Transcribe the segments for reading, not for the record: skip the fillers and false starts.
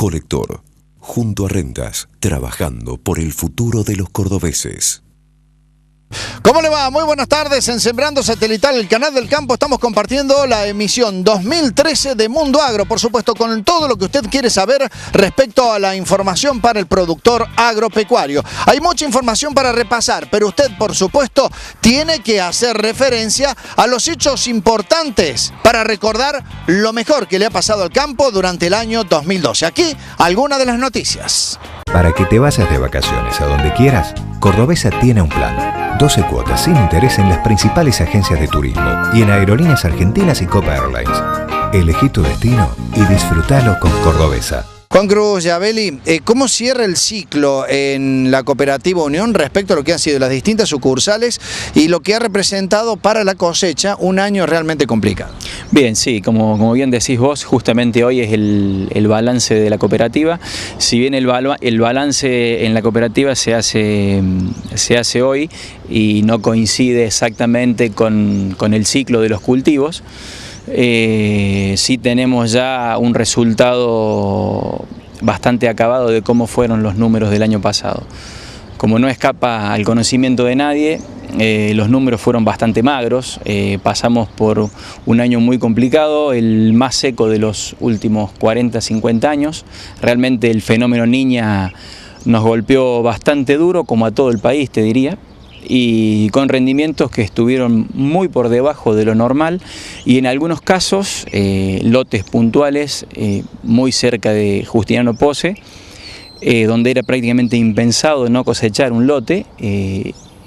Colector, junto a Rentas, trabajando por el futuro de los cordobeses. ¿Cómo le va? Muy buenas tardes. En Sembrando Satelital, el canal del campo, estamos compartiendo la emisión 2013 de Mundo Agro, por supuesto, con todo lo que usted quiere saber respecto a la información para el productor agropecuario. Hay mucha información para repasar, pero usted, por supuesto, tiene que hacer referencia a los hechos importantes para recordar lo mejor que le ha pasado al campo durante el año 2012. Aquí, algunas de las noticias. Para que te vayas de vacaciones a donde quieras, Cordobesa tiene un plan. 12 cuotas sin interés en las principales agencias de turismo y en Aerolíneas Argentinas y Copa Airlines. Elegí tu destino y disfrútalo con Cordobesa. Juan Cruz Yabeli, ¿cómo cierra el ciclo en la Cooperativa Unión respecto a lo que han sido las distintas sucursales y lo que ha representado para la cosecha un año realmente complicado? Bien, sí, como bien decís vos, justamente hoy es el balance de la cooperativa. Si bien el balance en la cooperativa se hace hoy y no coincide exactamente con el ciclo de los cultivos, sí tenemos ya un resultado bastante acabado de cómo fueron los números del año pasado. Como no escapa al conocimiento de nadie, los números fueron bastante magros. Pasamos por un año muy complicado, el más seco de los últimos 40-50 años. Realmente el fenómeno Niña nos golpeó bastante duro, como a todo el país, te diría, y con rendimientos que estuvieron muy por debajo de lo normal y en algunos casos lotes puntuales muy cerca de Justiniano Pose, donde era prácticamente impensado no cosechar un lote.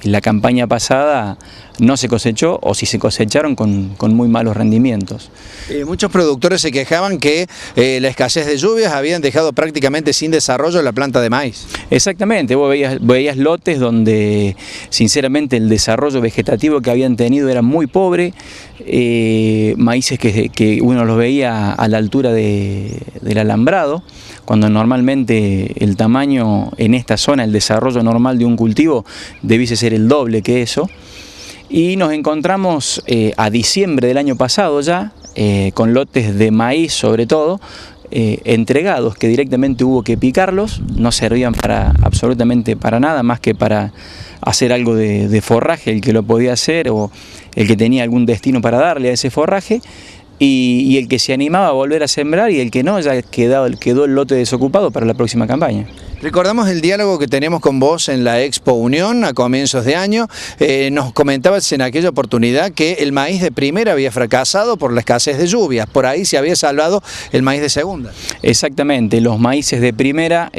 La campaña pasada no se cosechó, o si se cosecharon con muy malos rendimientos. Muchos productores se quejaban que la escasez de lluvias habían dejado prácticamente sin desarrollo la planta de maíz. Exactamente, vos veías lotes donde sinceramente el desarrollo vegetativo que habían tenido era muy pobre, maíces que uno los veía a la altura del alambrado, cuando normalmente el tamaño en esta zona, el desarrollo normal de un cultivo debiese ser el doble que eso. Y nos encontramos a diciembre del año pasado ya, con lotes de maíz sobre todo, entregados, que directamente hubo que picarlos, no servían absolutamente para nada, más que para hacer algo de forraje, el que lo podía hacer o el que tenía algún destino para darle a ese forraje, y el que se animaba a volver a sembrar, y el que no, ya quedó el lote desocupado para la próxima campaña. Recordamos el diálogo que tenemos con vos en la Expo Unión a comienzos de año. Nos comentabas en aquella oportunidad que el maíz de primera había fracasado por la escasez de lluvias. Por ahí se había salvado el maíz de segunda. Exactamente, los maíces de primera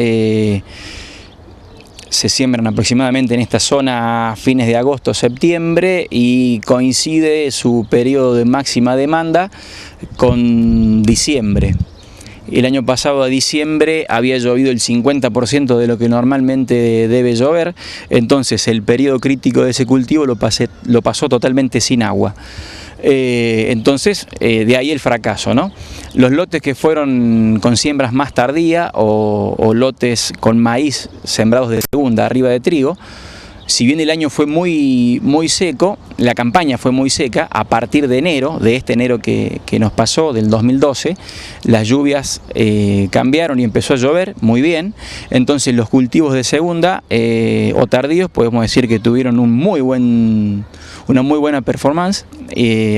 se siembran aproximadamente en esta zona a fines de agosto, septiembre, y coincide su periodo de máxima demanda con diciembre. El año pasado a diciembre había llovido el 50% de lo que normalmente debe llover, entonces el periodo crítico de ese cultivo lo pasó totalmente sin agua. Entonces, de ahí el fracaso, ¿no? Los lotes que fueron con siembras más tardías o lotes con maíz sembrados de segunda arriba de trigo, si bien el año fue muy seco, la campaña fue muy seca, a partir de enero, de este enero que nos pasó, del 2012, las lluvias cambiaron y empezó a llover muy bien. Entonces los cultivos de segunda o tardíos podemos decir que tuvieron una muy buena performance,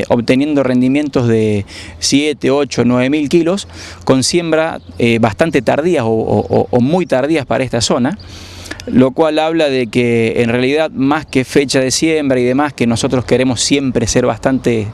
obteniendo rendimientos de 7, 8, 9 mil kilos, con siembra bastante tardías o muy tardías para esta zona. Lo cual habla de que en realidad, más que fecha de siembra y demás, que nosotros queremos siempre ser bastante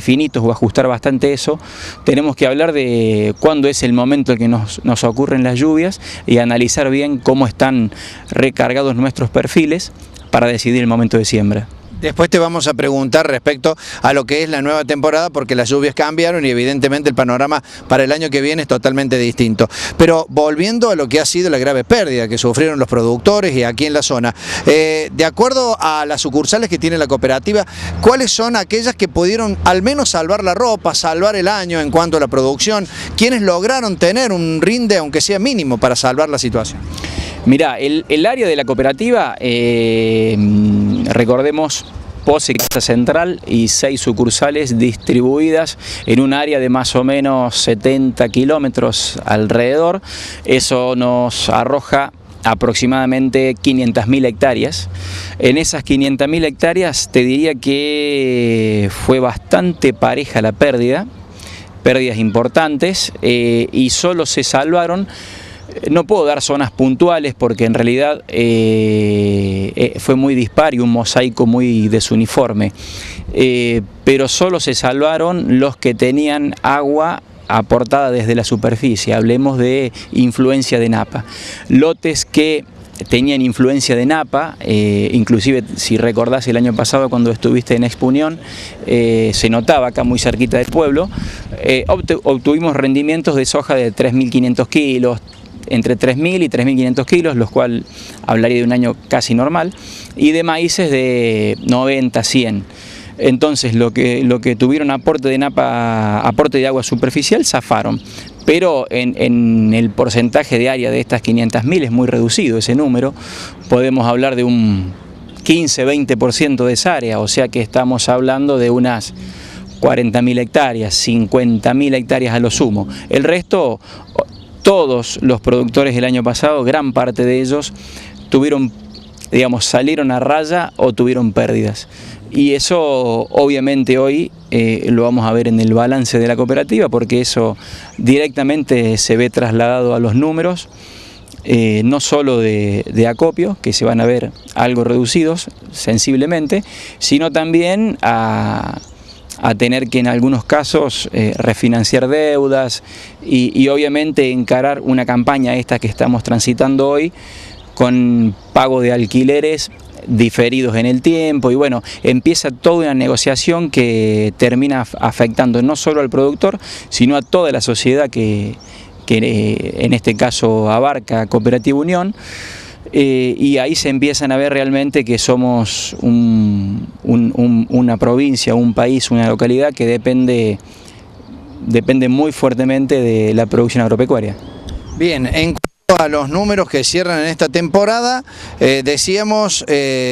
finitos o ajustar bastante eso, tenemos que hablar de cuándo es el momento en que nos ocurren las lluvias y analizar bien cómo están recargados nuestros perfiles para decidir el momento de siembra. Después te vamos a preguntar respecto a lo que es la nueva temporada, porque las lluvias cambiaron y evidentemente el panorama para el año que viene es totalmente distinto. Pero volviendo a lo que ha sido la grave pérdida que sufrieron los productores y aquí en la zona, de acuerdo a las sucursales que tiene la cooperativa, ¿cuáles son aquellas que pudieron al menos salvar la ropa, salvar el año en cuanto a la producción? ¿Quiénes lograron tener un rinde, aunque sea mínimo, para salvar la situación? Mirá, el área de la cooperativa, recordemos Pose, Casa Central y 6 sucursales distribuidas en un área de más o menos 70 kilómetros alrededor. Eso nos arroja aproximadamente 500.000 hectáreas. En esas 500.000 hectáreas te diría que fue bastante pareja la pérdida, pérdidas importantes, y solo se salvaron. No puedo dar zonas puntuales porque en realidad fue muy dispar y un mosaico muy desuniforme, pero solo se salvaron los que tenían agua aportada desde la superficie. Hablemos de influencia de napa. Lotes que tenían influencia de napa, inclusive si recordás el año pasado cuando estuviste en Expo Unión, se notaba acá muy cerquita del pueblo, obtuvimos rendimientos de soja de 3.500 kilos, entre 3.000 y 3.500 kilos, los cuales hablaría de un año casi normal, y de maíces de 90, 100. Entonces lo que tuvieron aporte de napa, aporte de agua superficial, zafaron, pero en el porcentaje de área de estas 500.000 es muy reducido ese número. Podemos hablar de un 15-20% de esa área, o sea que estamos hablando de unas 40.000 hectáreas, 50.000 hectáreas a lo sumo. El resto, todos los productores del año pasado, gran parte de ellos tuvieron, digamos, salieron a raya o tuvieron pérdidas. Y eso obviamente hoy lo vamos a ver en el balance de la cooperativa, porque eso directamente se ve trasladado a los números, no solo de acopio, que se van a ver algo reducidos sensiblemente, sino también a tener que en algunos casos refinanciar deudas y obviamente encarar una campaña esta que estamos transitando hoy con pago de alquileres diferidos en el tiempo, y bueno, empieza toda una negociación que termina afectando no solo al productor, sino a toda la sociedad que en este caso abarca Cooperativa Unión. Y ahí se empiezan a ver realmente que somos una provincia, un país, una localidad que depende muy fuertemente de la producción agropecuaria. Bien, en cuanto a los números que cierran en esta temporada, decíamos,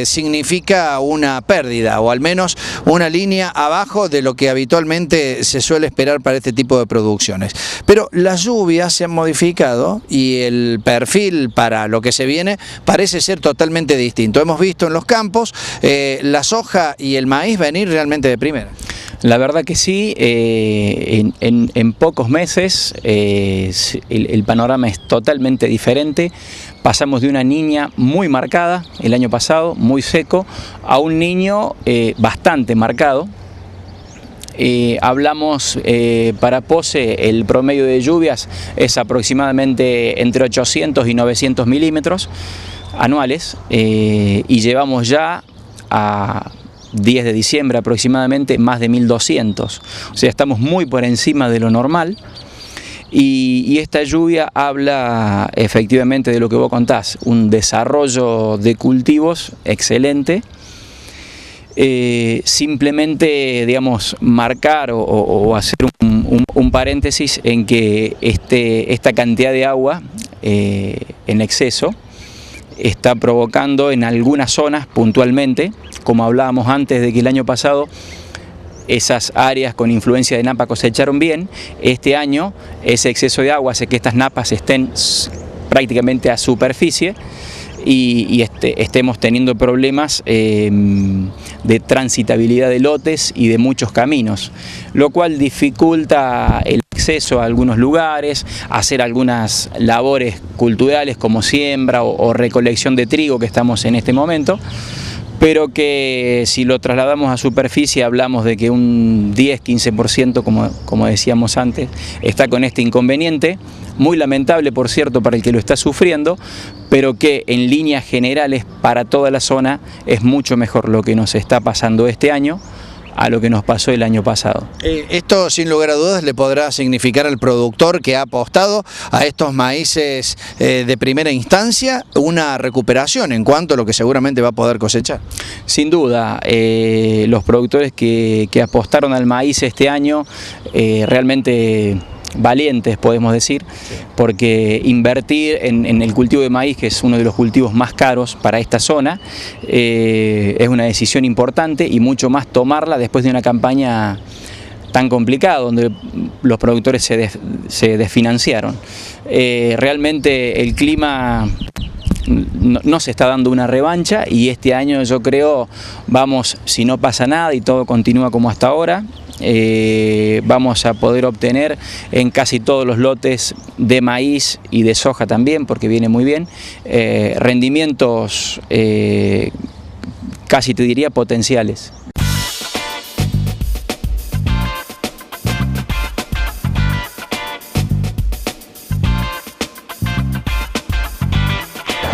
significa una pérdida, o al menos una línea abajo de lo que habitualmente se suele esperar para este tipo de producciones. Pero las lluvias se han modificado y el perfil para lo que se viene parece ser totalmente distinto. Hemos visto en los campos la soja y el maíz venir realmente de primera. La verdad que sí, en pocos meses el panorama es totalmente diferente. Pasamos de una niña muy marcada el año pasado, muy seco, a un niño bastante marcado. Hablamos para Pose, el promedio de lluvias es aproximadamente entre 800 y 900 milímetros anuales, y llevamos ya a 10 de diciembre aproximadamente más de 1.200, o sea, estamos muy por encima de lo normal, y esta lluvia habla efectivamente de lo que vos contás, un desarrollo de cultivos excelente. Simplemente, digamos, marcar o hacer un paréntesis en que esta cantidad de agua en exceso está provocando en algunas zonas puntualmente, como hablábamos antes de que el año pasado esas áreas con influencia de napa cosecharon bien, este año ese exceso de agua hace que estas napas estén prácticamente a superficie y estemos teniendo problemas de transitabilidad de lotes y de muchos caminos, lo cual dificulta el acceso a algunos lugares, hacer algunas labores culturales como siembra o recolección de trigo que estamos en este momento, pero que si lo trasladamos a superficie hablamos de que un 10-15%, como decíamos antes, está con este inconveniente, muy lamentable por cierto para el que lo está sufriendo, pero que en líneas generales para toda la zona es mucho mejor lo que nos está pasando este año a lo que nos pasó el año pasado. Esto sin lugar a dudas le podrá significar al productor que ha apostado a estos maíces de primera instancia una recuperación en cuanto a lo que seguramente va a poder cosechar. Sin duda, los productores que apostaron al maíz este año realmente valientes, podemos decir, porque invertir en el cultivo de maíz, que es uno de los cultivos más caros para esta zona, es una decisión importante, y mucho más tomarla después de una campaña tan complicada, donde los productores se desfinanciaron. Realmente el clima no se está dando una revancha, y este año yo creo vamos, si no pasa nada y todo continúa como hasta ahora, vamos a poder obtener en casi todos los lotes de maíz y de soja también, porque viene muy bien, rendimientos casi te diría potenciales.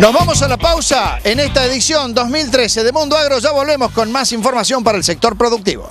Nos vamos a la pausa en esta edición 2013 de Mundo Agro. Ya volvemos con más información para el sector productivo.